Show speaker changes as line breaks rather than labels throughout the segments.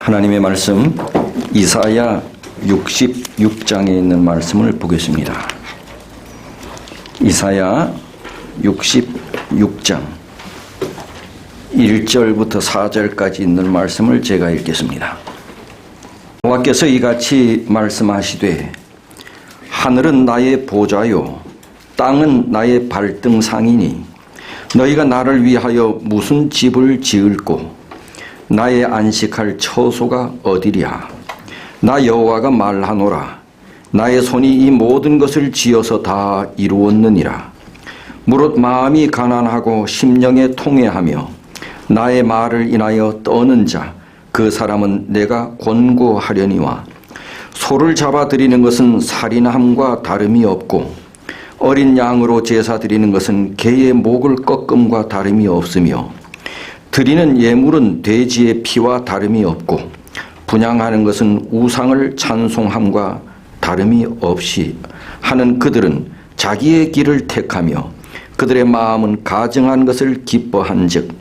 하나님의 말씀 이사야 66장에 있는 말씀을 보겠습니다. 이사야 66장 1절부터 4절까지 있는 말씀을 제가 읽겠습니다. 여호와께서 이같이 말씀하시되 하늘은 나의 보좌요 땅은 나의 발등상이니 너희가 나를 위하여 무슨 집을 지을꼬 나의 안식할 처소가 어디랴. 나 여호와가 말하노라. 나의 손이 이 모든 것을 지어서 다 이루었느니라. 무릇 마음이 가난하고 심령에 통회하며 나의 말을 인하여 떠는 자 그 사람은 내가 권고하려니와 소를 잡아 드리는 것은 살인함과 다름이 없고 어린 양으로 제사 드리는 것은 개의 목을 꺾음과 다름이 없으며 드리는 예물은 돼지의 피와 다름이 없고 분향하는 것은 우상을 찬송함과 다름이 없이 하는 그들은 자기의 길을 택하며 그들의 마음은 가증한 것을 기뻐한즉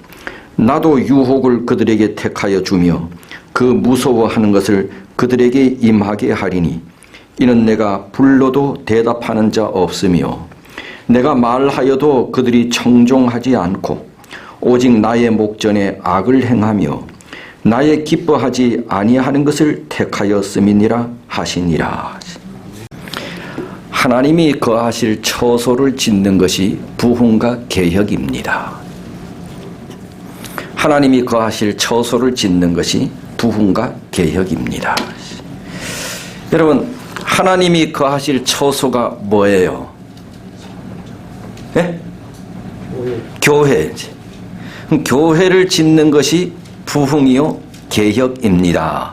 나도 유혹을 그들에게 택하여 주며 그 무서워하는 것을 그들에게 임하게 하리니 이는 내가 불러도 대답하는 자 없으며 내가 말하여도 그들이 청종하지 않고 오직 나의 목전에 악을 행하며 나의 기뻐하지 아니하는 것을 택하였음이니라 하시니라. 하나님이 거하실 처소를 짓는 것이 부흥과 개혁입니다. 하나님이 거하실 처소를 짓는 것이 부흥과 개혁입니다. 여러분, 하나님이 거하실 처소가 뭐예요? 네? 교회지. 교회를 짓는 것이 부흥이요 개혁입니다.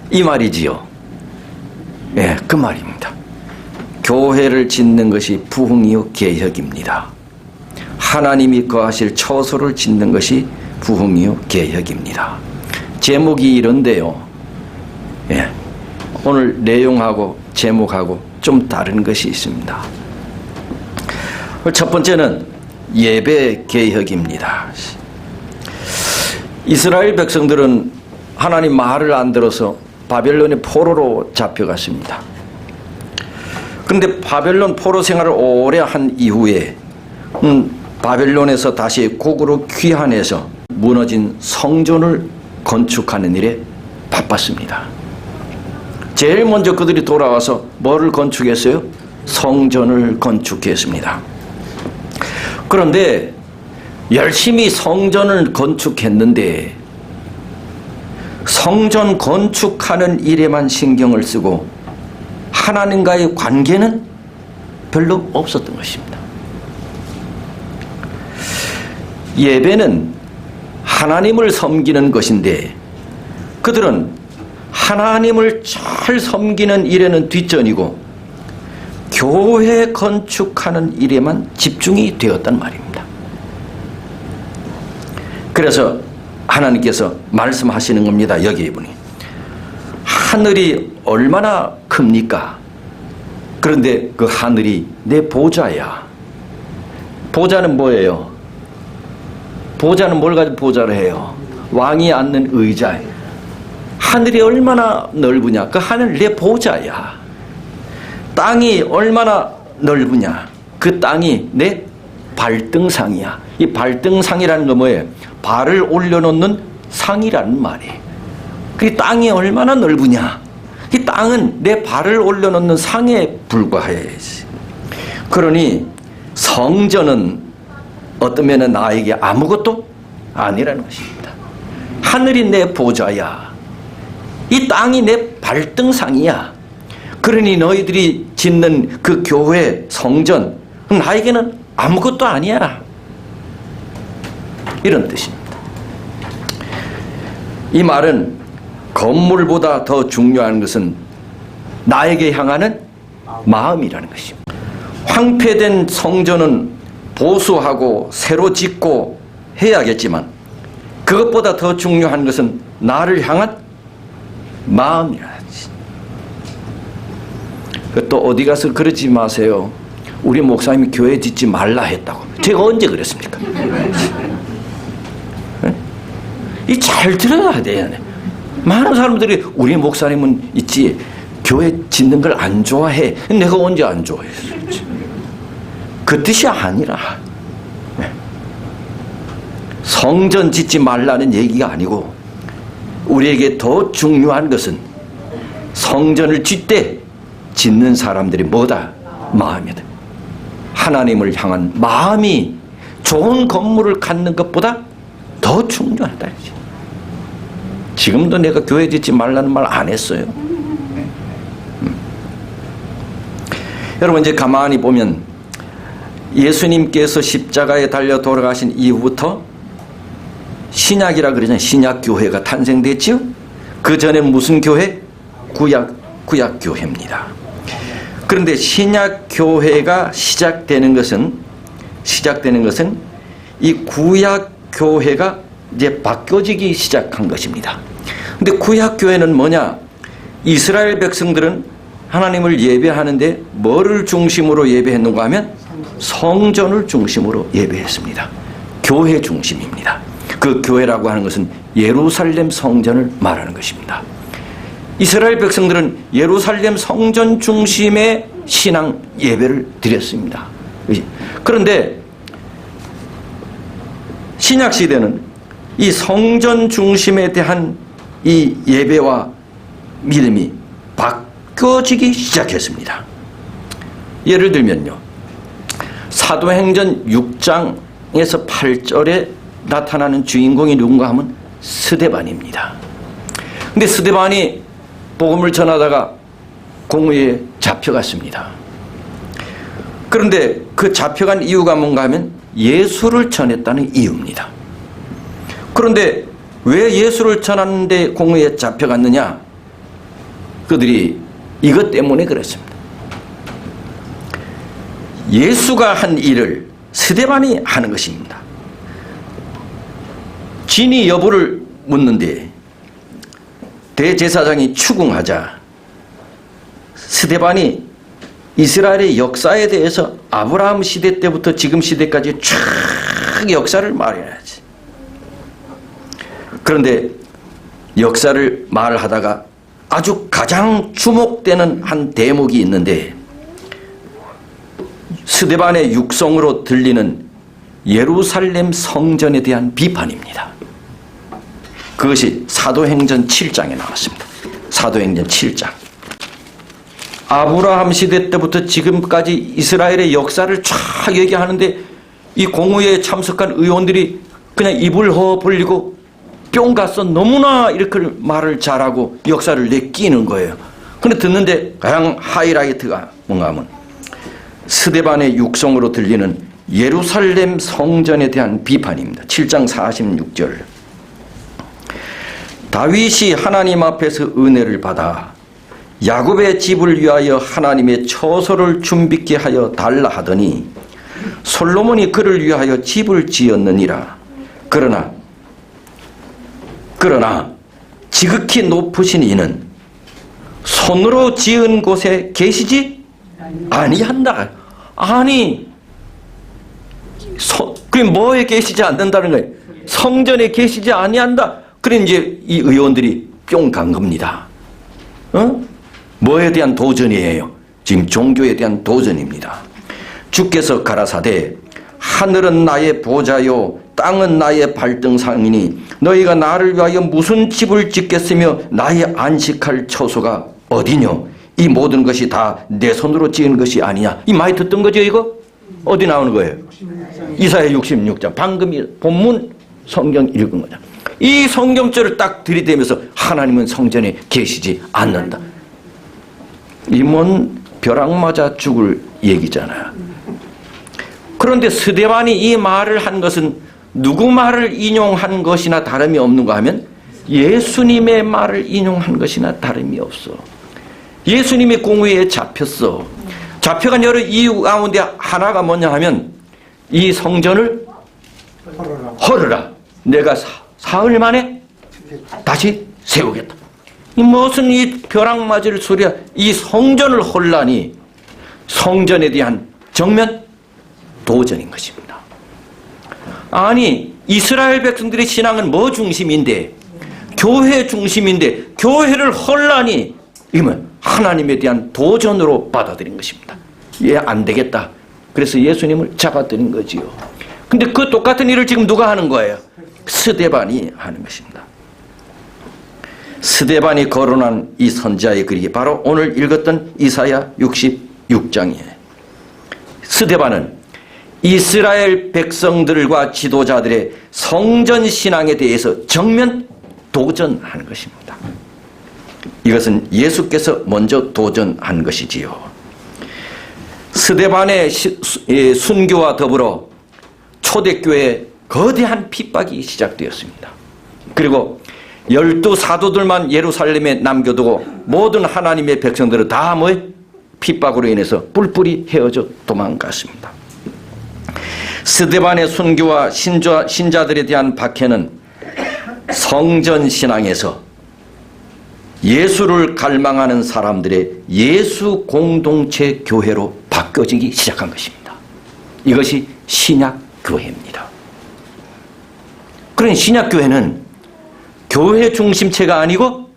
이 말이지요. 예, 그 말입니다. 교회를 짓는 것이 부흥이요 개혁입니다. 하나님이 거하실 처소를 짓는 것이 부흥이요 개혁입니다. 제목이 이런데요. 예, 오늘 내용하고 제목하고 좀 다른 것이 있습니다. 첫 번째는 예배 개혁입니다. 이스라엘 백성들은 하나님 말을 안 들어서 바벨론의 포로로 잡혀갔습니다. 그런데 바벨론 포로 생활을 오래 한 이후에 바벨론에서 다시 고국으로 귀환해서 무너진 성전을 건축하는 일에 바빴습니다. 제일 먼저 그들이 돌아와서 뭐를 건축했어요? 성전을 건축했습니다. 그런데 열심히 성전을 건축했는데 성전 건축하는 일에만 신경을 쓰고 하나님과의 관계는 별로 없었던 것입니다. 예배는 하나님을 섬기는 것인데 그들은 하나님을 잘 섬기는 일에는 뒷전이고 교회 건축하는 일에만 집중이 되었단 말입니다. 그래서 하나님께서 말씀하시는 겁니다. 여기에 보니 하늘이 얼마나 큽니까? 그런데 그 하늘이 내 보좌야. 보좌는 뭐예요? 보좌는 뭘 가지고 보좌를 해요? 왕이 앉는 의자. 하늘이 얼마나 넓으냐? 그 하늘 내 보좌야. 땅이 얼마나 넓으냐? 그 땅이 내 발등상이야. 이 발등상이라는 건 뭐예요? 발을 올려놓는 상이라는 말이에요. 그 땅이 얼마나 넓으냐? 이 땅은 내 발을 올려놓는 상에 불과해야지. 그러니 성전은 어떤 면에 나에게 아무것도 아니라는 것입니다. 하늘이 내 보좌야. 이 땅이 내 발등상이야. 그러니 너희들이 짓는 그 교회 성전 나에게는 아무것도 아니야. 이런 뜻입니다. 이 말은 건물보다 더 중요한 것은 나에게 향하는 마음이라는 것입니다. 황폐된 성전은 보수하고 새로 짓고 해야겠지만 그것보다 더 중요한 것은 나를 향한 마음이라지. 또 어디 가서 그러지 마세요. 우리 목사님이 교회 짓지 말라 했다고. 제가 언제 그랬습니까? 이 잘 들어야 돼요. 많은 사람들이 우리 목사님은 있지 교회 짓는 걸 안 좋아해. 내가 언제 안 좋아했어? 그 뜻이 아니라 성전 짓지 말라는 얘기가 아니고 우리에게 더 중요한 것은 성전을 짓되 짓는 사람들이 뭐다? 마음이다. 하나님을 향한 마음이 좋은 건물을 갖는 것보다 더 중요하다. 지금도 내가 교회 짓지 말라는 말 안 했어요. 여러분 이제 가만히 보면 예수님께서 십자가에 달려 돌아가신 이후부터 신약이라 그러잖아요. 신약교회가 탄생됐지요. 그 전에는 무슨 교회? 구약교회입니다. 그런데 신약교회가 시작되는 것은 이 구약교회가 이제 바뀌어지기 시작한 것입니다. 근데 구약교회는 뭐냐? 이스라엘 백성들은 하나님을 예배하는데 뭐를 중심으로 예배했는가 하면 성전을 중심으로 예배했습니다. 교회 중심입니다. 그 교회라고 하는 것은 예루살렘 성전을 말하는 것입니다. 이스라엘 백성들은 예루살렘 성전 중심의 신앙 예배를 드렸습니다. 그런데 신약 시대는 이 성전 중심에 대한 이 예배와 믿음이 바뀌어지기 시작했습니다. 예를 들면요, 사도행전 6장에서 8절에 나타나는 주인공이 누군가 하면 스데반입니다. 근데 스데반이 복음을 전하다가 공회에 잡혀갔습니다. 그런데 그 잡혀간 이유가 뭔가 하면 예수를 전했다는 이유입니다. 그런데 왜 예수를 전하는데 공회에 잡혀갔느냐? 그들이 이것 때문에 그랬습니다. 예수가 한 일을 스데반이 하는 것입니다. 진위 여부를 묻는데 대제사장이 추궁하자 스데반이 이스라엘의 역사에 대해서 아브라함 시대 때부터 지금 시대까지 쫙 역사를 말해야지. 그런데 역사를 말하다가 아주 가장 주목되는 한 대목이 있는데 스데반의 육성으로 들리는 예루살렘 성전에 대한 비판입니다. 그것이 사도행전 7장에 나왔습니다. 사도행전 7장. 아브라함 시대 때부터 지금까지 이스라엘의 역사를 쫙 얘기하는데 이 공회에 참석한 의원들이 그냥 입을 허 벌리고 뿅 갔어. 너무나 이렇게 말을 잘하고 역사를 내끼는 거예요. 근데 듣는데 가장 하이라이트가 뭔가 하면 스데반의 육성으로 들리는 예루살렘 성전에 대한 비판입니다. 7장 46절. 다윗이 하나님 앞에서 은혜를 받아 야곱의 집을 위하여 하나님의 처소를 준비케 하여 달라 하더니 솔로몬이 그를 위하여 집을 지었느니라. 그러나 지극히 높으신 이는 손으로 지은 곳에 계시지 아니한다. 아니, 그럼 뭐에 계시지 않는다는 거예요? 성전에 계시지 아니한다. 그래 이제 이 의원들이 뿅 간 겁니다. 뭐에 대한 도전이에요? 지금 종교에 대한 도전입니다. 주께서 가라사대 하늘은 나의 보좌요 땅은 나의 발등상이니 너희가 나를 위하여 무슨 집을 짓겠으며 나의 안식할 처소가 어디뇨? 이 모든 것이 다 내 손으로 지은 것이 아니냐? 이 많이 듣던 거죠 이거? 어디 나오는 거예요? 이사야 66장. 방금 본문 성경 읽은 거죠. 이 성경절을 딱 들이대면서 하나님은 성전에 계시지 않는다. 이 뭔 벼락 맞아 죽을 얘기잖아요. 그런데 스데반이 이 말을 한 것은 누구 말을 인용한 것이나 다름이 없는가 하면 예수님의 말을 인용한 것이나 다름이 없어. 예수님이 공회에 잡혔어. 잡혀간 여러 이유 가운데 하나가 뭐냐 하면 이 성전을 헐어라. 내가 사흘 만에 다시 세우겠다. 무슨 이 벼락 맞을 소리야. 이 성전을 헐라니 성전에 대한 정면 도전인 것입니다. 아니 이스라엘 백성들의 신앙은 뭐 중심인데 교회 중심인데 교회를 헐라니 이건 하나님에 대한 도전으로 받아들인 것입니다. 얘 안 되겠다. 그래서 예수님을 잡아들인 거지요. 근데 그 똑같은 일을 지금 누가 하는 거예요? 스데반이 하는 것입니다. 스데반이 거론한 이 선지자의 글이 바로 오늘 읽었던 이사야 66장이에요. 스데반은 이스라엘 백성들과 지도자들의 성전 신앙에 대해서 정면 도전하는 것입니다. 이것은 예수께서 먼저 도전한 것이지요. 스데반의 순교와 더불어 초대교회에 거대한 핍박이 시작되었습니다. 그리고 12 사도들만 예루살렘에 남겨두고 모든 하나님의 백성들은 다 핍박으로 인해서 뿔뿔이 헤어져 도망갔습니다. 스데반의 순교와 신자들에 대한 박해는 성전 신앙에서 예수를 갈망하는 사람들의 예수 공동체 교회로 바뀌어지기 시작한 것입니다. 이것이 신약 교회입니다. 그러니 신약 교회는 교회 중심체가 아니고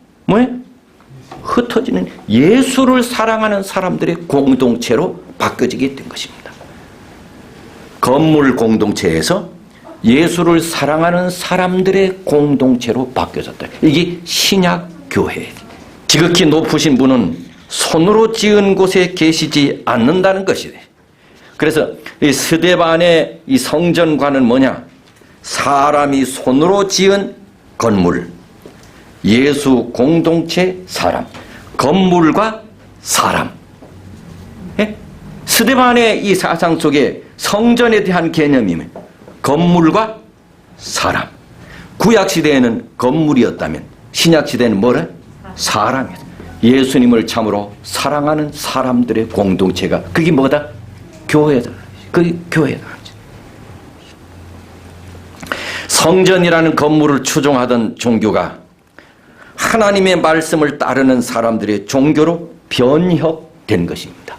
흩어지는 예수를 사랑하는 사람들의 공동체로 바뀌어지게 된 것입니다. 건물 공동체에서 예수를 사랑하는 사람들의 공동체로 바뀌어졌다. 이게 신약 교회. 지극히 높으신 분은 손으로 지은 곳에 계시지 않는다는 것이래. 그래서 이 스데반의 이 성전관은 뭐냐? 사람이 손으로 지은 건물, 예수 공동체 사람, 건물과 사람. 예? 스데반의 이 사상 속에 성전에 대한 개념이 건물과 사람. 구약시대에는 건물이었다면 신약시대에는 뭐래? 사람이다. 예수님을 참으로 사랑하는 사람들의 공동체가 그게 뭐다? 교회다. 그게 교회다. 성전이라는 건물을 추종하던 종교가 하나님의 말씀을 따르는 사람들의 종교로 변혁된 것입니다.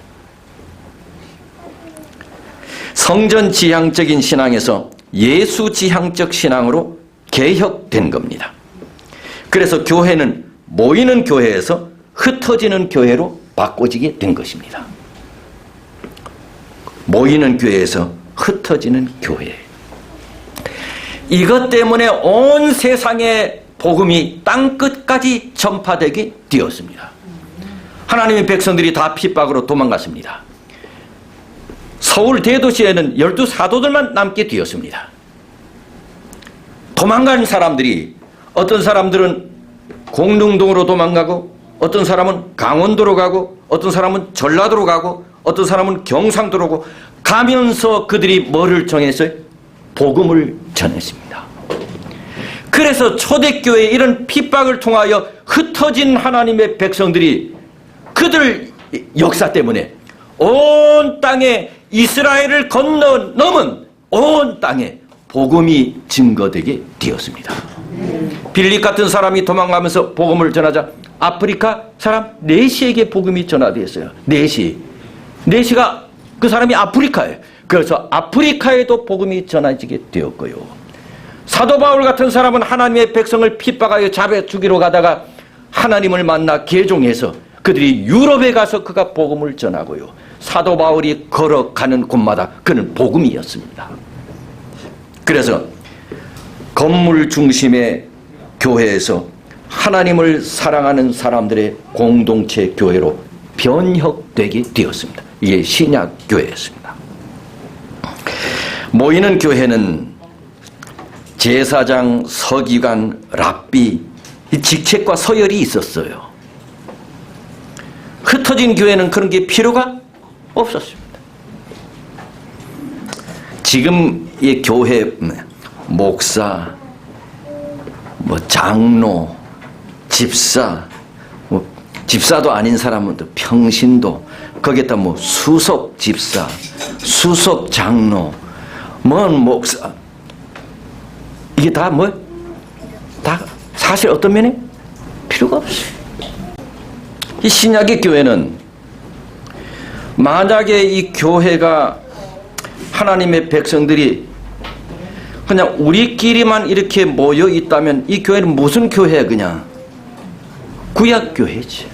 성전 지향적인 신앙에서 예수 지향적 신앙으로 개혁된 겁니다. 그래서 교회는 모이는 교회에서 흩어지는 교회로 바꿔지게 된 것입니다. 모이는 교회에서 흩어지는 교회. 이것 때문에 온 세상의 복음이 땅끝까지 전파되게 되었습니다. 하나님의 백성들이 다 핍박으로 도망갔습니다. 서울 대도시에는 12 사도들만 남게 되었습니다. 도망간 사람들이 어떤 사람들은 공릉동으로 도망가고 어떤 사람은 강원도로 가고 어떤 사람은 전라도로 가고 어떤 사람은 경상도로 가고 가면서 그들이 뭐를 정했어요? 복음을 전했습니다. 그래서 초대교회의 이런 핍박을 통하여 흩어진 하나님의 백성들이 그들 역사 때문에 온 땅에 이스라엘을 건너넘은 온 땅에 복음이 증거되게 되었습니다. 빌립 같은 사람이 도망가면서 복음을 전하자 아프리카 사람 4시에게 복음이 전화되었어요. 4시. 4시가 그 사람이 아프리카예요. 그래서 아프리카에도 복음이 전해지게 되었고요. 사도 바울 같은 사람은 하나님의 백성을 핍박하여 잡아 죽이러 가다가 하나님을 만나 개종해서 그들이 유럽에 가서 그가 복음을 전하고요. 사도 바울이 걸어가는 곳마다 그는 복음이었습니다. 그래서 건물 중심의 교회에서 하나님을 사랑하는 사람들의 공동체 교회로 변혁되게 되었습니다. 이게 신약 교회였습니다. 모이는 교회는 제사장, 서기관, 랍비 이 직책과 서열이 있었어요. 흩어진 교회는 그런 게 필요가 없었습니다. 지금 이 교회 목사, 장로, 집사, 집사도 아닌 사람은 또 평신도, 거기에다 수석 집사, 수석 장로, 목사, 이게 다 다 사실 어떤 면에 필요가 없어요. 이 신약의 교회는 만약에 이 교회가 하나님의 백성들이 그냥 우리끼리만 이렇게 모여 있다면 이 교회는 무슨 교회야? 그냥 구약교회지.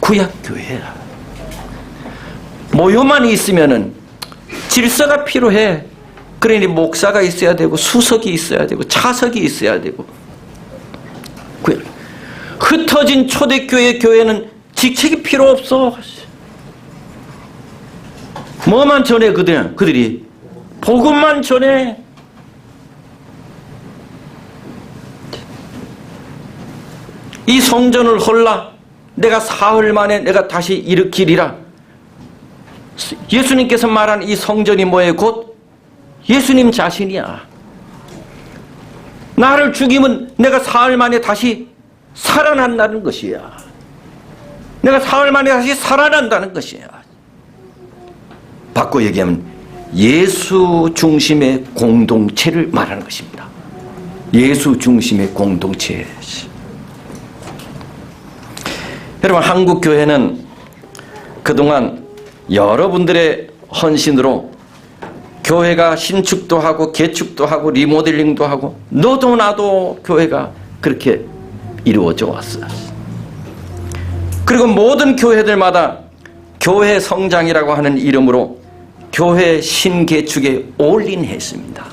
구약교회야. 모여만 있으면은 질서가 필요해. 그러니 목사가 있어야 되고 수석이 있어야 되고 차석이 있어야 되고. 흩어진 초대교회 교회는 직책이 필요 없어. 뭐만 전해 그들이 복음만 전해. 이 성전을 헐라 내가 사흘 만에 내가 다시 일으키리라. 예수님께서 말한 이 성전이 뭐예요? 곧 예수님 자신이야. 나를 죽이면 내가 사흘 만에 다시 살아난다는 것이야. 내가 사흘 만에 다시 살아난다는 것이야. 바꿔 얘기하면 예수 중심의 공동체를 말하는 것입니다. 예수 중심의 공동체. 여러분, 한국 교회는 그동안 여러분들의 헌신으로 교회가 신축도 하고 개축도 하고 리모델링도 하고 너도 나도 교회가 그렇게 이루어져 왔어요. 그리고 모든 교회들마다 교회 성장이라고 하는 이름으로 교회 신개축에 올인했습니다.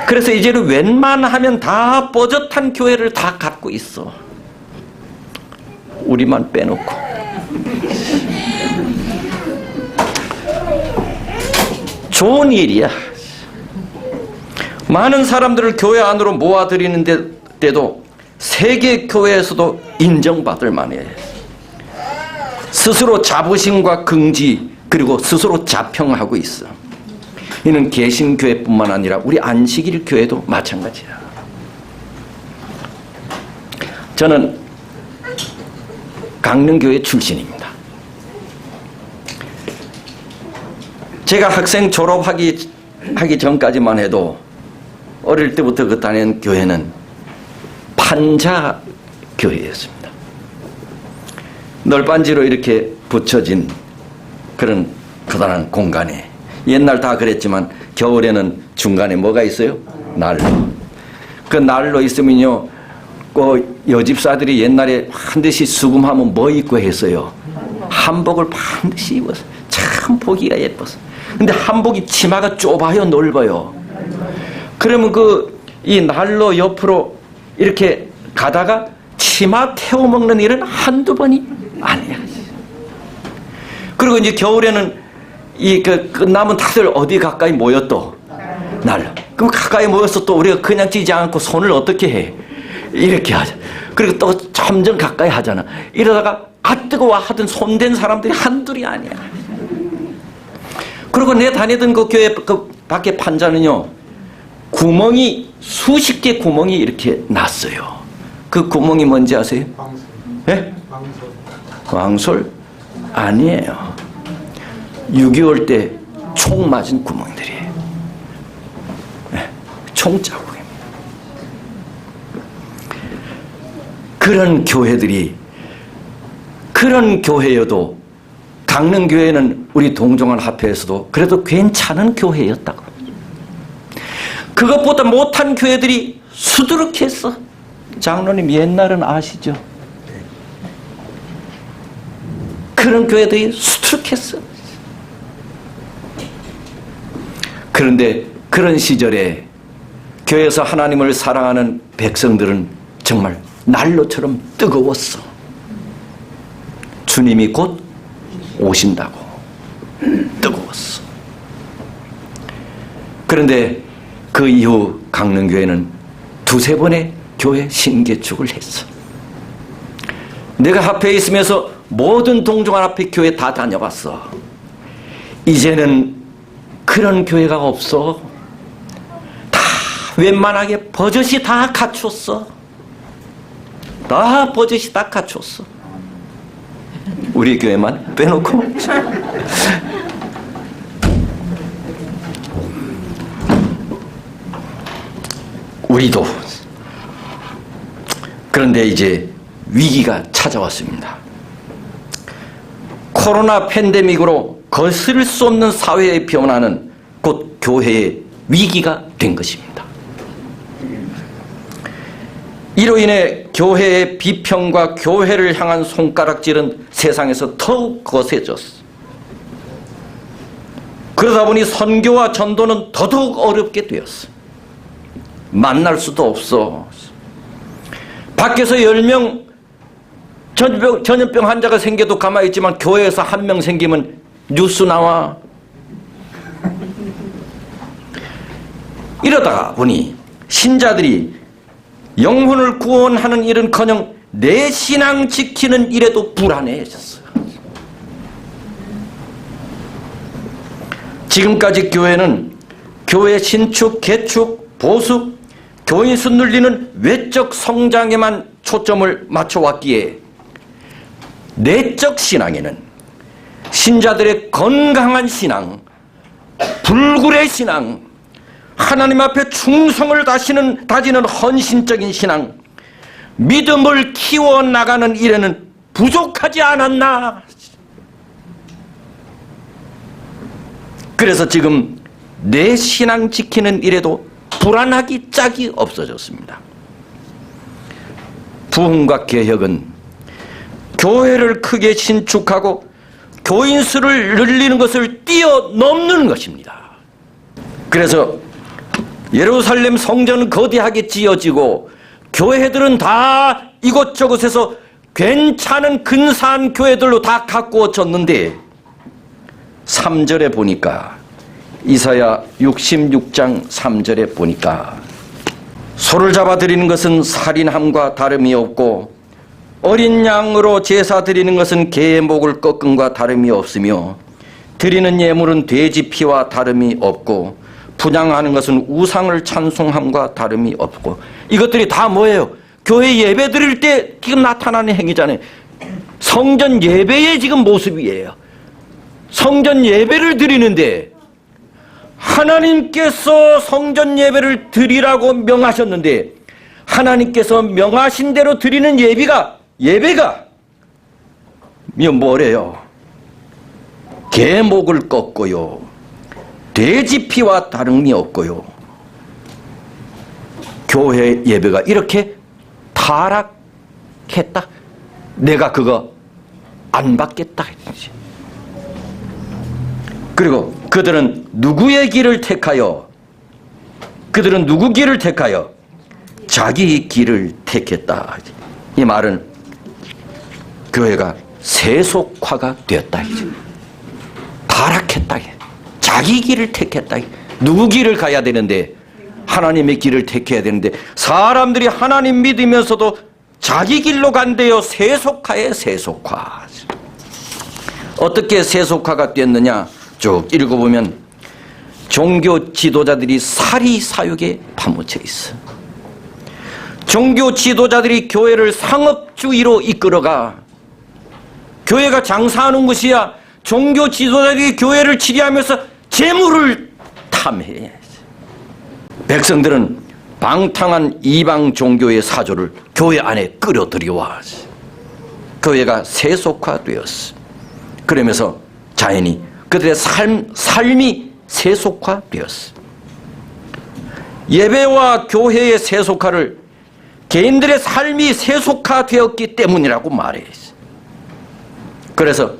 그래서 이제는 웬만하면 다 뻐젓한 교회를 다 갖고 있어. 우리만 빼놓고. 좋은 일이야. 많은 사람들을 교회 안으로 모아들이는데도 세계 교회에서도 인정받을 만해. 스스로 자부심과 긍지 그리고 스스로 자평하고 있어. 이는 개신교회뿐만 아니라 우리 안식일 교회도 마찬가지야. 저는 강릉교회 출신입니다. 제가 학생 졸업하기 전까지만 해도 어릴 때부터 그 다니는 교회는 판자 교회였습니다. 널빤지로 이렇게 붙여진 그런 커다란 공간에 옛날 다 그랬지만 겨울에는 중간에 뭐가 있어요? 난로. 그 난로 있으면요, 그 여집사들이 옛날에 반드시 수금하면 뭐 입고 했어요? 한복을 반드시 입었어. 참 보기가 예뻤어. 근데 한복이 치마가 좁아요, 넓어요? 그러면 이 난로 옆으로 이렇게 가다가 치마 태워 먹는 일은 한두 번이 아니야. 그리고 이제 겨울에는 끝나면 다들 어디 가까이 모였어? 난로. 그럼 가까이 모여서 또 우리가 그냥 찌지 않고 손을 어떻게 해? 이렇게 하자. 그리고 또 점점 가까이 하잖아. 이러다가 뜨거워 하던 손댄 사람들이 한둘이 아니야. 그리고 내 다니던 그 교회 그 밖에 판자는요, 구멍이 수십 개 구멍이 이렇게 났어요. 그 구멍이 뭔지 아세요? 광솔. 네? 광솔? 아니에요. 6.25 때 총 맞은 구멍들이에요. 네, 총자국입니다. 그런 교회들이, 그런 교회여도 강릉교회는 우리 동정한 합회에서도 그래도 괜찮은 교회였다고. 그것보다 못한 교회들이 수두룩했어. 장로님 옛날은 아시죠? 그런 교회들이 수두룩했어. 그런데 그런 시절에 교회에서 하나님을 사랑하는 백성들은 정말 난로처럼 뜨거웠어. 주님이 곧 오신다고 뜨거웠어. 그런데 그 이후 강릉교회는 두세 번의 교회 신개축을 했어. 내가 합회에 있으면서 모든 동종합회 교회 다 다녀봤어. 이제는 그런 교회가 없어. 다 웬만하게 버젓이 다 갖췄어. 다 버젓이 다 갖췄어. 우리 교회만 빼놓고. 우리도. 그런데 이제 위기가 찾아왔습니다. 코로나 팬데믹으로 거스를 수 없는 사회의 변화는 곧 교회의 위기가 된 것입니다. 이로 인해 교회의 비평과 교회를 향한 손가락질은 세상에서 더욱 거세졌어. 그러다 보니 선교와 전도는 더더욱 어렵게 되었어. 만날 수도 없어. 밖에서 10명 전염병 환자가 생겨도 가만히 있지만 교회에서 1명 생기면 뉴스 나와. 이러다가 보니 신자들이 영혼을 구원하는 일은커녕 내 신앙 지키는 일에도 불안해졌어요. 지금까지 교회는 교회 신축, 개축, 보수, 교인 수 늘리는 외적 성장에만 초점을 맞춰왔기에 내적 신앙에는 신자들의 건강한 신앙, 불굴의 신앙, 하나님 앞에 충성을 다지는 헌신적인 신앙, 믿음을 키워나가는 일에는 부족하지 않았나. 그래서 지금 내 신앙 지키는 일에도 불안하기 짝이 없어졌습니다. 부흥과 개혁은 교회를 크게 신축하고 교인 수를 늘리는 것을 뛰어넘는 것입니다. 그래서 예루살렘 성전은 거대하게 지어지고 교회들은 다 이곳저곳에서 괜찮은 근사한 교회들로 다 가꾸어졌는데 3절에 보니까 이사야 66장 3절에 보니까 소를 잡아 드리는 것은 살인함과 다름이 없고 어린 양으로 제사 드리는 것은 개의 목을 꺾음과 다름이 없으며 드리는 예물은 돼지 피와 다름이 없고 분향하는 것은 우상을 찬송함과 다름이 없고. 이것들이 다 뭐예요? 교회 예배 드릴 때 지금 나타나는 행위잖아요. 성전 예배의 지금 모습이에요. 성전 예배를 드리는데 하나님께서 성전 예배를 드리라고 명하셨는데 하나님께서 명하신 대로 드리는 예배가 뭐래요? 개 목을 꺾고요, 돼지 피와 다름이 없고요. 교회 예배가 이렇게 타락했다. 내가 그거 안 받겠다. 그리고 그들은 누구의 길을 택하여? 그들은 누구 길을 택하여? 자기 길을 택했다. 이 말은 교회가 세속화가 되었다. 타락했다. 자기 길을 택했다. 누구 길을 가야 되는데? 하나님의 길을 택해야 되는데 사람들이 하나님 믿으면서도 자기 길로 간대요. 세속화에 세속화. 어떻게 세속화가 됐느냐? 쭉 읽어보면 종교 지도자들이 사리 사욕에 파묻혀 있어. 종교 지도자들이 교회를 상업주의로 이끌어가. 교회가 장사하는 것이야. 종교 지도자들이 교회를 치리하면서 재물을 탐해. 백성들은 방탕한 이방 종교의 사조를 교회 안에 끌어들여와. 교회가 세속화되었어. 그러면서 자연히 그들의 삶이 세속화되었어. 예배와 교회의 세속화를 개인들의 삶이 세속화되었기 때문이라고 말해. 그래서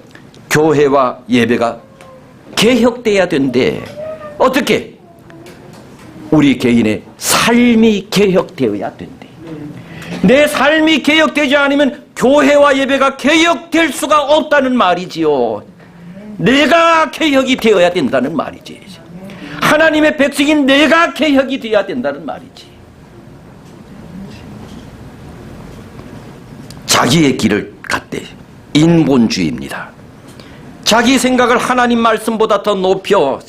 교회와 예배가 개혁돼야 된대. 어떻게? 우리 개인의 삶이 개혁되어야 된대. 내 삶이 개혁되지 않으면 교회와 예배가 개혁될 수가 없다는 말이지요. 내가 개혁이 되어야 된다는 말이지. 하나님의 백성인 내가 개혁이 되어야 된다는 말이지. 자기의 길을 갔대. 인본주의입니다. 자기 생각을 하나님 말씀보다 더 높여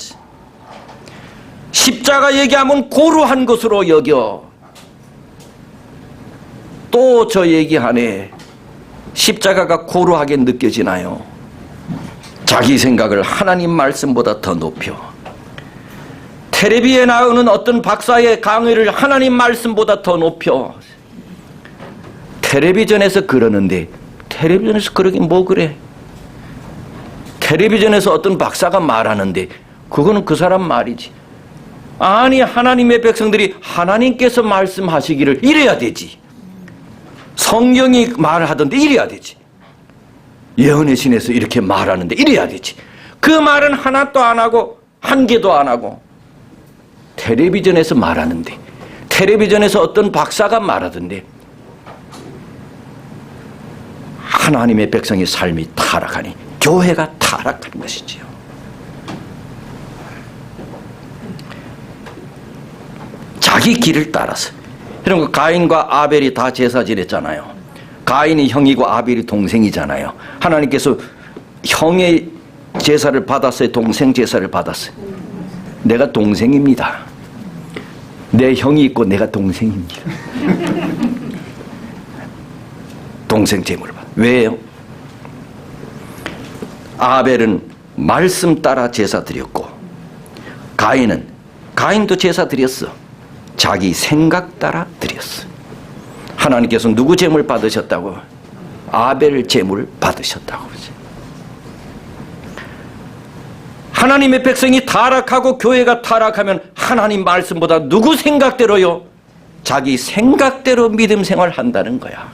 십자가 얘기하면 고루한 것으로 여겨. 또 저 얘기하네. 십자가가 고루하게 느껴지나요? 자기 생각을 하나님 말씀보다 더 높여. 텔레비에 나오는 어떤 박사의 강의를 하나님 말씀보다 더 높여. 텔레비전에서 그러는데 텔레비전에서 그러긴 뭐 그래. 텔레비전에서 어떤 박사가 말하는데 그거는 그 사람 말이지. 아니, 하나님의 백성들이 하나님께서 말씀하시기를 이래야 되지. 성경이 말하던데 이래야 되지. 예언의 신에서 이렇게 말하는데 이래야 되지. 그 말은 하나도 안 하고 한 개도 안 하고 텔레비전에서 말하는데, 텔레비전에서 어떤 박사가 말하던데 하나님의 백성의 삶이 타락하니 교회가 타락한 것이지요. 자기 길을 따라서. 여러분, 가인과 아벨이 다 제사 지냈잖아요. 가인이 형이고 아벨이 동생이잖아요. 하나님께서 형의 제사를 받았어요? 동생 제사를 받았어요? 내가 동생입니다. 내 형이 있고 내가 동생입니다. 동생 제물을 받아. 왜요? 아벨은 말씀 따라 제사 드렸고, 가인도 제사 드렸어. 자기 생각 따라 드렸어. 하나님께서 누구 제물 받으셨다고? 아벨 제물 받으셨다고. 하나님의 백성이 타락하고 교회가 타락하면 하나님 말씀보다 누구 생각대로요? 자기 생각대로 믿음 생활한다는 거야.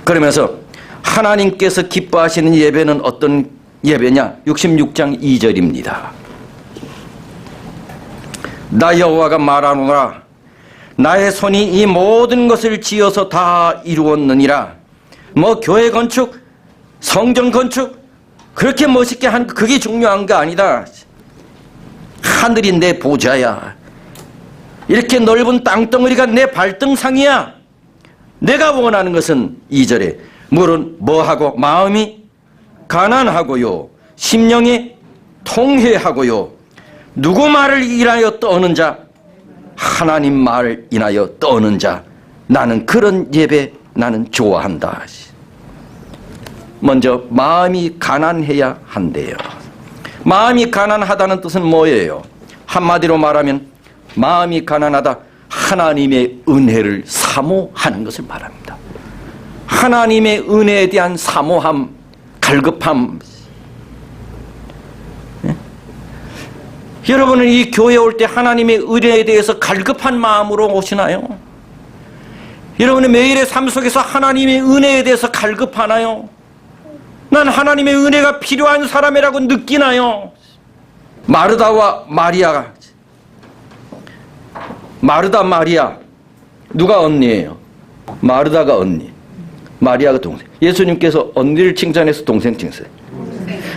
그러면서 하나님께서 기뻐하시는 예배는 어떤 예배냐? 66장 2절입니다. 나 여호와가 말하노라. 나의 손이 이 모든 것을 지어서 다 이루었느니라. 뭐 교회 건축, 성전 건축 그렇게 멋있게 한 그게 중요한 거 아니다. 하늘이 내 보좌야. 이렇게 넓은 땅덩어리가 내 발등상이야. 내가 원하는 것은 2절에 물은 뭐하고 마음이 가난하고요, 심령이 통회하고요, 누구 말을 인하여 떠는 자? 하나님 말을 인하여 떠는 자. 나는 그런 예배 나는 좋아한다. 먼저 마음이 가난해야 한대요. 마음이 가난하다는 뜻은 뭐예요? 한마디로 말하면 마음이 가난하다, 하나님의 은혜를 사모하는 것을 말합니다. 하나님의 은혜에 대한 사모함, 갈급함. 여러분은 이 교회에 올 때 하나님의 은혜에 대해서 갈급한 마음으로 오시나요? 여러분의 매일의 삶 속에서 하나님의 은혜에 대해서 갈급하나요? 난 하나님의 은혜가 필요한 사람이라고 느끼나요? 마르다와 마리아가, 마르다 마리아 누가 언니예요? 마르다가 언니, 마리아가 동생. 예수님께서 언니를 칭찬해서 동생 칭찬해요.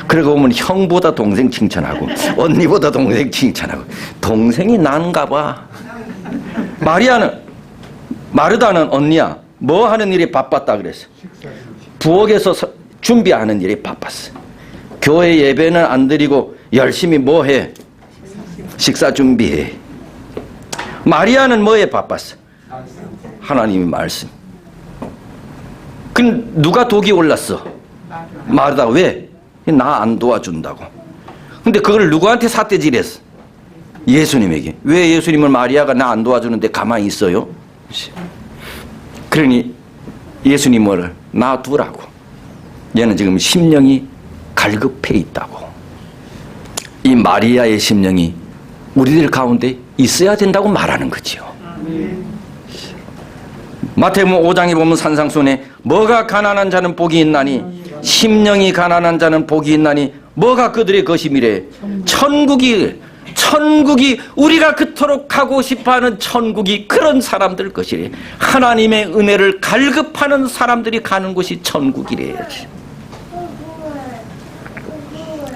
그러고 보면 형보다 동생 칭찬하고 언니보다 동생 칭찬하고 동생이 난가 봐. 마르다는 언니야. 뭐 하는 일이 바빴다 그랬어? 부엌에서 준비하는 일이 바빴어. 교회 예배는 안 드리고 열심히 뭐 해? 식사 준비해. 마리아는 뭐에 바빴어? 하나님의 말씀. 그럼 누가 독이 올랐어? 마르다가. 왜? 나 안 도와준다고. 근데 그걸 누구한테 삿대질했어? 예수님에게. 왜 예수님은 마리아가 나 안 도와주는데 가만히 있어요? 그러니 예수님을 놔두라고. 얘는 지금 심령이 갈급해 있다고. 이 마리아의 심령이 우리들 가운데 있어야 된다고 말하는 거지요. 마태복음 5장에 보면 산상순에 뭐가 가난한 자는 복이 있나니 심령이 가난한 자는 복이 있나니 뭐가 그들의 것임이래? 천국이 우리가 그토록 가고 싶어하는 천국이 그런 사람들 것이래. 하나님의 은혜를 갈급하는 사람들이 가는 곳이 천국이래.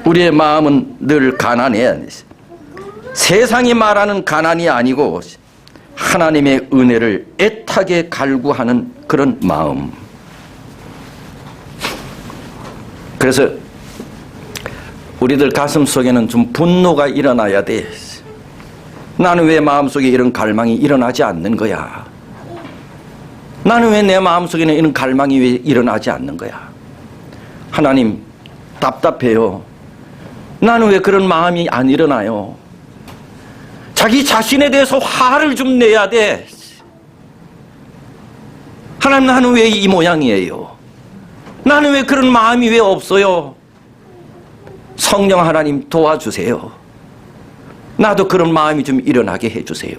우리의 마음은 늘 가난해야 돼. 세상이 말하는 가난이 아니고 하나님의 은혜를 애타게 갈구하는 그런 마음. 그래서 우리들 가슴 속에는 좀 분노가 일어나야 돼. 나는 왜 마음속에 이런 갈망이 일어나지 않는 거야? 나는 왜 내 마음속에는 이런 갈망이 왜 일어나지 않는 거야? 하나님, 답답해요. 나는 왜 그런 마음이 안 일어나요? 자기 자신에 대해서 화를 좀 내야 돼. 하나님, 나는 왜 이 모양이에요? 나는 왜 그런 마음이 왜 없어요? 성령 하나님 도와주세요. 나도 그런 마음이 좀 일어나게 해주세요.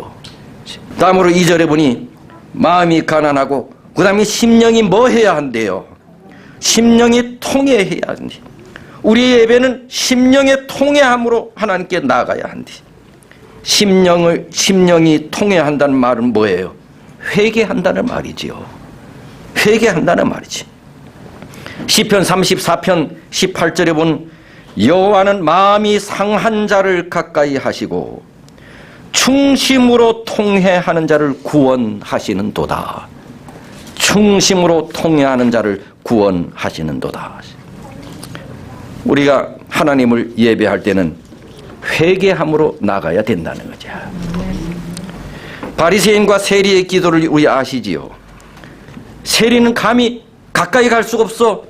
다음으로 2절에 보니 마음이 가난하고 그 다음에 심령이 뭐 해야 한대요? 심령이 통회해야 한대. 우리의 예배는 심령의 통회함으로 하나님께 나아가야 한대. 심령이 통회한다는 말은 뭐예요? 회개한다는 말이지요. 회개한다는 말이지. 시편 34편 18절에 본 여호와는 마음이 상한 자를 가까이 하시고 충심으로 통회하는 자를 구원하시는도다. 충심으로 통회하는 자를 구원하시는도다. 우리가 하나님을 예배할 때는 회개함으로 나가야 된다는 거죠. 바리새인과 세리의 기도를 우리 아시지요. 세리는 감히 가까이 갈 수가 없어.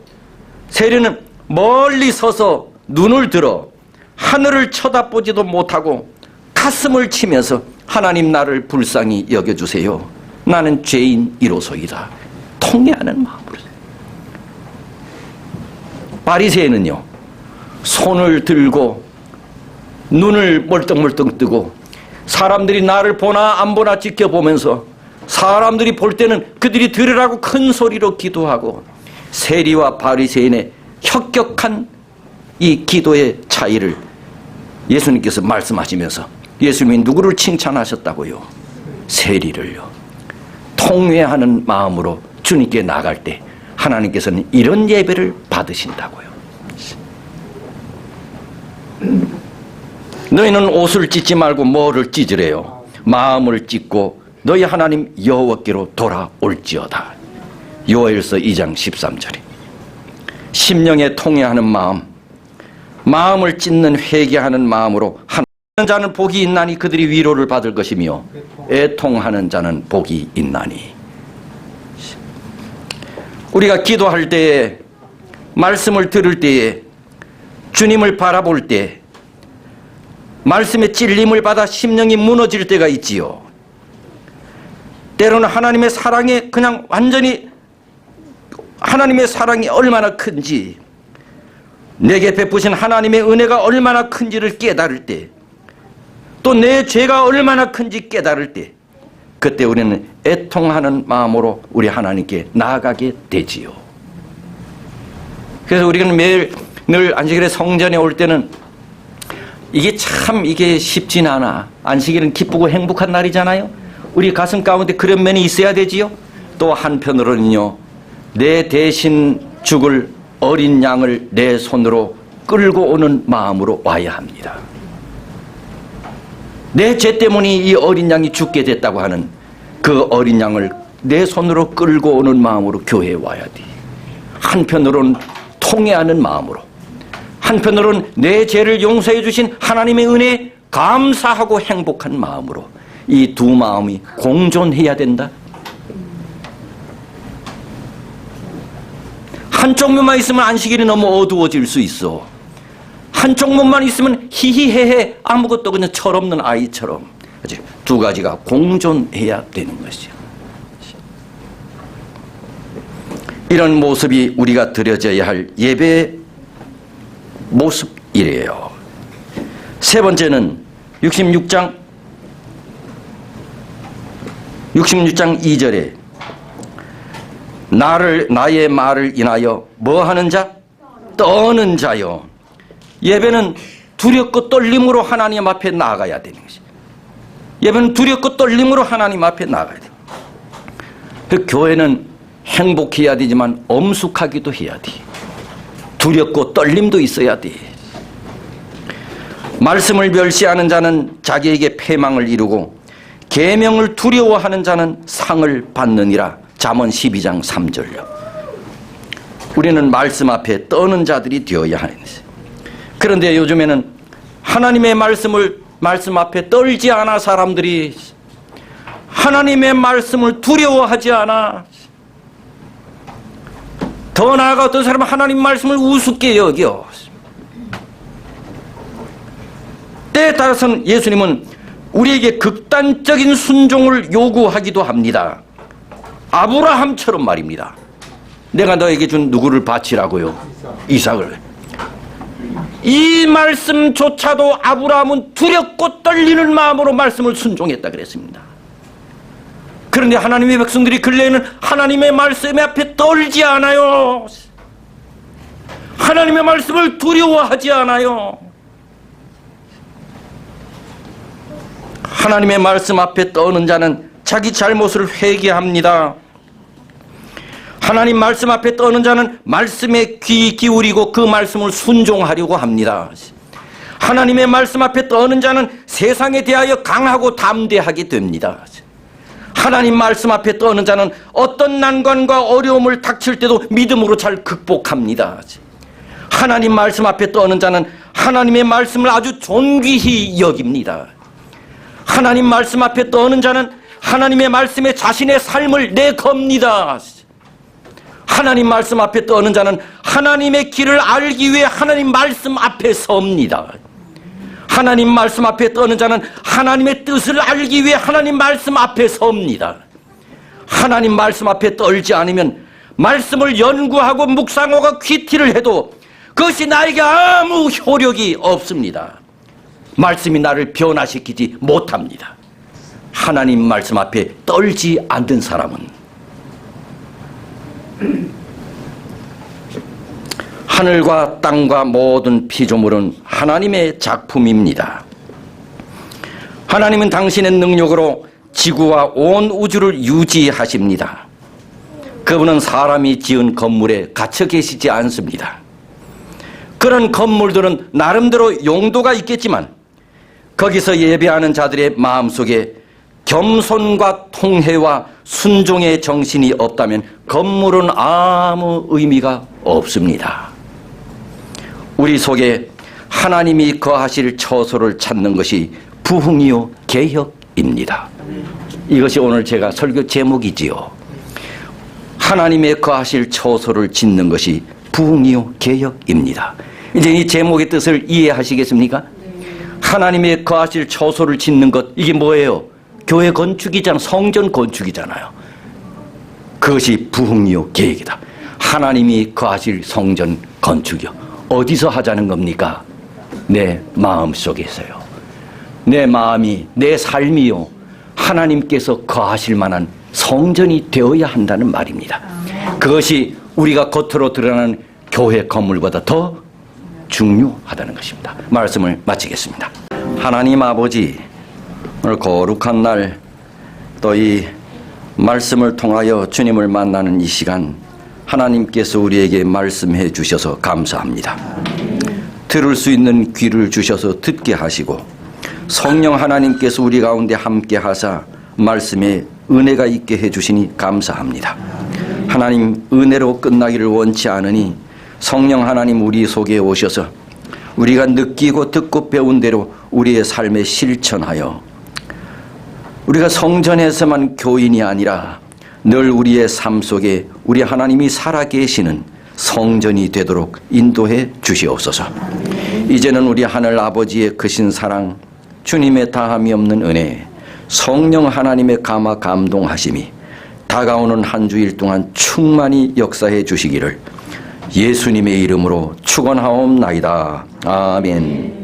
세리는 멀리 서서 눈을 들어 하늘을 쳐다보지도 못하고 가슴을 치면서 하나님 나를 불쌍히 여겨주세요. 나는 죄인 이로소이다. 통회하는 마음으로. 바리새인은요, 손을 들고 눈을 멀뚱멀뚱 뜨고 사람들이 나를 보나 안 보나 지켜보면서 사람들이 볼 때는 그들이 들으라고 큰 소리로 기도하고, 세리와 바리새인의 혁격한 이 기도의 차이를 예수님께서 말씀하시면서 예수님이 누구를 칭찬하셨다고요? 세리를요. 통회하는 마음으로 주님께 나갈 때 하나님께서는 이런 예배를 받으신다고요. 너희는 옷을 찢지 말고 뭐를 찢으래요? 마음을 찢고 너희 하나님 여호와께로 돌아올지어다. 요엘서 2장 13절에 심령에 통회하는 마음을 찢는 회개하는 마음으로 하는 자는 복이 있나니 그들이 위로를 받을 것이며 애통하는 자는 복이 있나니. 우리가 기도할 때에, 말씀을 들을 때에, 주님을 바라볼 때 말씀의 찔림을 받아 심령이 무너질 때가 있지요. 때로는 하나님의 사랑에 그냥 완전히 하나님의 사랑이 얼마나 큰지, 내게 베푸신 하나님의 은혜가 얼마나 큰지를 깨달을 때, 또 내 죄가 얼마나 큰지 깨달을 때, 그때 우리는 애통하는 마음으로 우리 하나님께 나아가게 되지요. 그래서 우리는 매일 늘 안식일에 성전에 올 때는 이게 쉽진 않아. 안식일은 기쁘고 행복한 날이잖아요. 우리 가슴 가운데 그런 면이 있어야 되지요. 또 한편으로는요, 내 대신 죽을 어린 양을 내 손으로 끌고 오는 마음으로 와야 합니다. 내 죄 때문에 이 어린 양이 죽게 됐다고 하는 그 어린 양을 내 손으로 끌고 오는 마음으로 교회에 와야 돼. 한편으로는 통회하는 마음으로, 한편으로는 내 죄를 용서해 주신 하나님의 은혜에 감사하고 행복한 마음으로, 이 두 마음이 공존해야 된다. 한쪽 면만 있으면 안식일이 너무 어두워질 수 있어. 한쪽 면만 있으면 히히헤헤 아무것도 그냥 철없는 아이처럼. 두 가지가 공존해야 되는 것이죠. 이런 모습이 우리가 드려져야 할 예배의 모습이래요. 세 번째는 66장 2절에 나의 말을 인하여 뭐 하는 자? 떠는 자요. 예배는 두렵고 떨림으로 하나님 앞에 나아가야 되는 것이죠. 예배는 두렵고 떨림으로 하나님 앞에 나아가야 돼요. 그 교회는 행복해야 되지만 엄숙하기도 해야 돼. 두렵고 떨림도 있어야 돼. 말씀을 멸시하는 자는 자기에게 패망을 이루고 계명을 두려워하는 자는 상을 받느니라. 잠언 12장 3절요. 우리는 말씀 앞에 떠는 자들이 되어야 하는 것이에요. 그런데 요즘에는 하나님의 말씀 앞에 떨지 않아. 사람들이 하나님의 말씀을 두려워하지 않아. 더 나아가 어떤 사람은 하나님 말씀을 우습게 여겨. 때에 따라서는 예수님은 우리에게 극단적인 순종을 요구하기도 합니다. 아브라함처럼 말입니다. 내가 너에게 준 누구를 바치라고요? 이삭을. 이 말씀조차도 아브라함은 두렵고 떨리는 마음으로 말씀을 순종했다 그랬습니다. 그런데 하나님의 백성들이 근래에는 하나님의 말씀 앞에 떨지 않아요. 하나님의 말씀을 두려워하지 않아요. 하나님의 말씀 앞에 떠는 자는 자기 잘못을 회개합니다. 하나님 말씀 앞에 떠는 자는 말씀에 귀 기울이고 그 말씀을 순종하려고 합니다. 하나님의 말씀 앞에 떠는 자는 세상에 대하여 강하고 담대하게 됩니다. 하나님 말씀 앞에 떠는 자는 어떤 난관과 어려움을 닥칠 때도 믿음으로 잘 극복합니다. 하나님 말씀 앞에 떠는 자는 하나님의 말씀을 아주 존귀히 여깁니다. 하나님 말씀 앞에 떠는 자는 하나님의 말씀에 자신의 삶을 내겁니다. 하나님 말씀 앞에 떠는 자는 하나님의 길을 알기 위해 하나님 말씀 앞에 섭니다. 하나님 말씀 앞에 떠는 자는 하나님의 뜻을 알기 위해 하나님 말씀 앞에 섭니다. 하나님 말씀 앞에 떨지 않으면 말씀을 연구하고 묵상하고 퀴티를 해도 그것이 나에게 아무 효력이 없습니다. 말씀이 나를 변화시키지 못합니다. 하나님 말씀 앞에 떨지 않는 사람은 하늘과 땅과 모든 피조물은 하나님의 작품입니다. 하나님은 당신의 능력으로 지구와 온 우주를 유지하십니다. 그분은 사람이 지은 건물에 갇혀 계시지 않습니다. 그런 건물들은 나름대로 용도가 있겠지만 거기서 예배하는 자들의 마음속에 겸손과 통회와 순종의 정신이 없다면 건물은 아무 의미가 없습니다. 우리 속에 하나님이 거하실 처소를 찾는 것이 부흥이요 개혁입니다. 이것이 오늘 제가 설교 제목이지요. 하나님의 거하실 처소를 짓는 것이 부흥이요 개혁입니다. 이제 이 제목의 뜻을 이해하시겠습니까? 하나님의 거하실 처소를 짓는 것, 이게 뭐예요? 교회 건축이잖아. 성전 건축이잖아요. 그것이 부흥이요 계획이다. 하나님이 거하실 성전 건축이요. 어디서 하자는 겁니까? 내 마음속에서요. 내 마음이, 내 삶이요, 하나님께서 거하실 만한 성전이 되어야 한다는 말입니다. 그것이 우리가 겉으로 드러나는 교회 건물보다 더 중요하다는 것입니다. 말씀을 마치겠습니다. 하나님 아버지, 오늘 거룩한 날 또 이 말씀을 통하여 주님을 만나는 이 시간, 하나님께서 우리에게 말씀해 주셔서 감사합니다. 들을 수 있는 귀를 주셔서 듣게 하시고 성령 하나님께서 우리 가운데 함께 하사 말씀에 은혜가 있게 해 주시니 감사합니다. 하나님, 은혜로 끝나기를 원치 않으니 성령 하나님 우리 속에 오셔서 우리가 느끼고 듣고 배운 대로 우리의 삶에 실천하여 우리가 성전에서만 교인이 아니라 늘 우리의 삶 속에 우리 하나님이 살아계시는 성전이 되도록 인도해 주시옵소서. 이제는 우리 하늘 아버지의 크신 사랑, 주님의 다함이 없는 은혜, 성령 하나님의 감화 감동하심이 다가오는 한 주일 동안 충만히 역사해 주시기를 예수님의 이름으로 축원하옵나이다. 아멘.